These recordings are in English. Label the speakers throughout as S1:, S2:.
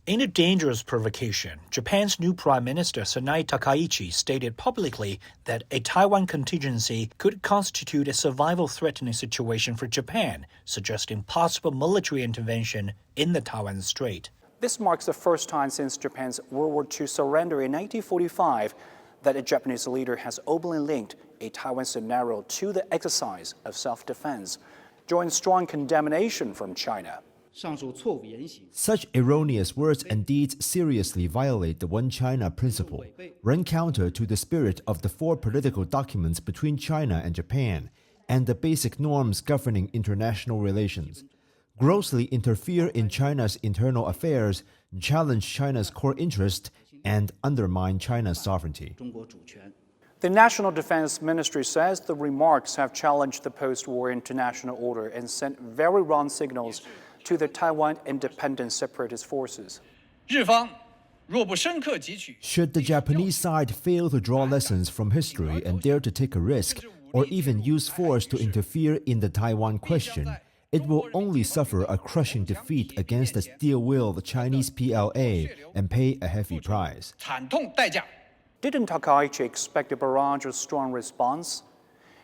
S1: In a dangerous provocation, Japan's new Prime Minister Sanae Takaich stated publicly that a Taiwan contingency could constitute a survival-threatening situation for Japan, suggesting possible military intervention in the Taiwan Strait. This marks the first time since Japan's World War II surrender in 1945 that a Japanese leader has openly linked a Taiwan scenario to the exercise of self-defense, drawing strong condemnation from China.
S2: Such erroneous words and deeds seriously violate the One China principle, run counter to the spirit of the four political documents between China and Japan, and the basic norms governing international relations, grossly interfere in China's internal affairs, challenge China's core interest, and undermine China's sovereignty.
S1: The National Defense Ministry says the remarks have challenged the post-war international order and sent very wrong signals to the Taiwan independent separatist forces.
S2: Should the Japanese side fail to draw lessons from history and dare to take a risk, or even use force to interfere in the Taiwan question, it will only suffer a crushing defeat against the steel-willed Chinese PLA and pay a heavy price.
S1: Didn't Takaich expect a barrage of strong response?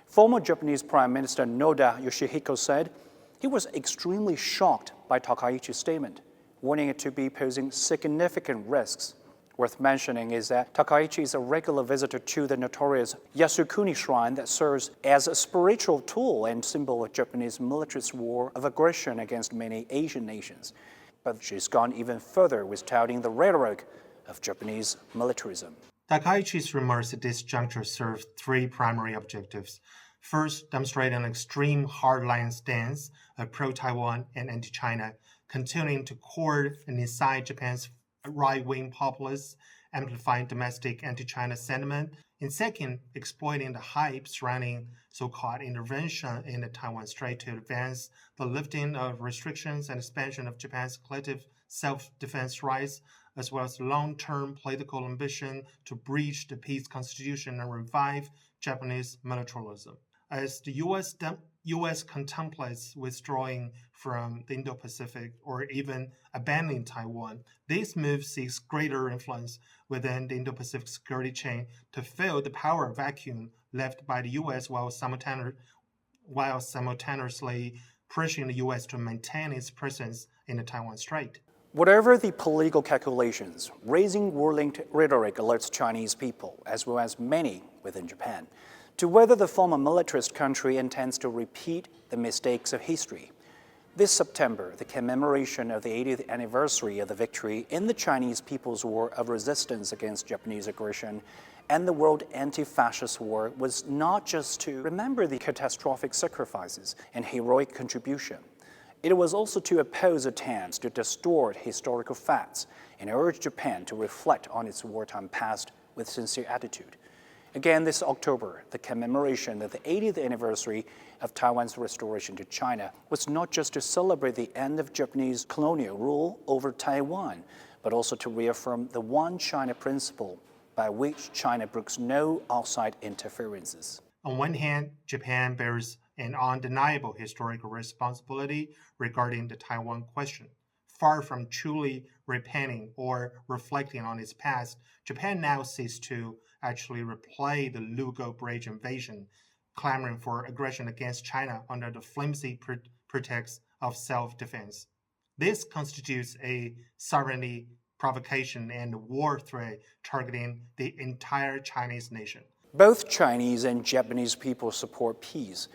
S1: Former Japanese Prime Minister Noda Yoshihiko said he was extremely shocked by Takaichi's statement, warning it to be posing significant risks. Worth mentioning is that Takaichi is a regular visitor to the notorious Yasukuni Shrine that serves as a spiritual tool and symbol of Japanese militarist war of aggression against many Asian nations. But she's gone even further with touting the rhetoric of Japanese militarism.
S3: Takaichi's remarks at this juncture serve three primary objectives. First, demonstrate an extreme hardline stance of pro-Taiwan and anti-China, continuing to court and incite Japan's right-wing populists, amplifying domestic anti-China sentiment. And second, exploiting the hype surrounding so-called intervention in the Taiwan Strait to advance the lifting of restrictions and expansion of Japan's collective self-defense rights, as well as long-term political ambition to breach the peace constitution and revive Japanese militarism. As the U.S. contemplates withdrawing from the Indo-Pacific or even abandoning Taiwan, this move seeks greater influence within the Indo-Pacific security chain to fill the power vacuum left by the U.S. while simultaneously pushing the U.S. to maintain its presence in the Taiwan Strait.
S1: Whatever the political calculations, raising war-linked rhetoric alerts Chinese people, as well as many within Japan, to whether the former militarist country intends to repeat the mistakes of history. This September, the commemoration of the 80th anniversary of the victory in the Chinese People's War of Resistance against Japanese aggression and the World Anti-Fascist War was not just to remember the catastrophic sacrifices and heroic contribution. It was also to oppose attempts to distort historical facts and urge Japan to reflect on its wartime past with sincere attitude. Again, this October, the commemoration of the 80th anniversary of Taiwan's restoration to China was not just to celebrate the end of Japanese colonial rule over Taiwan, but also to reaffirm the One China principle by which China brooks no outside interferences.
S3: On one hand, Japan bears an undeniable historical responsibility regarding the Taiwan question. Far from truly repenting or reflecting on its past, Japan now seeks to actually replay the Lugo Bridge invasion, clamoring for aggression against China under the flimsy pretext of self-defense. This constitutes a sovereignty provocation and war threat targeting the entire Chinese nation.
S1: Both Chinese and Japanese people support peace.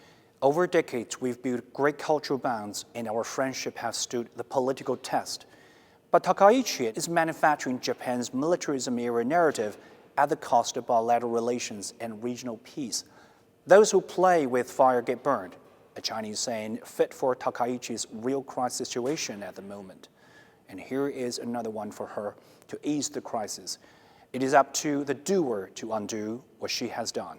S1: Over decades, we've built great cultural bonds, and our friendship has stood the political test. But Takaichi is manufacturing Japan's militarism-era narrative at the cost of bilateral relations and regional peace. Those who play with fire get burned, a Chinese saying fit for Takaichi's real crisis situation at the moment. And here is another one for her to ease the crisis. It is up to the doer to undo what she has done.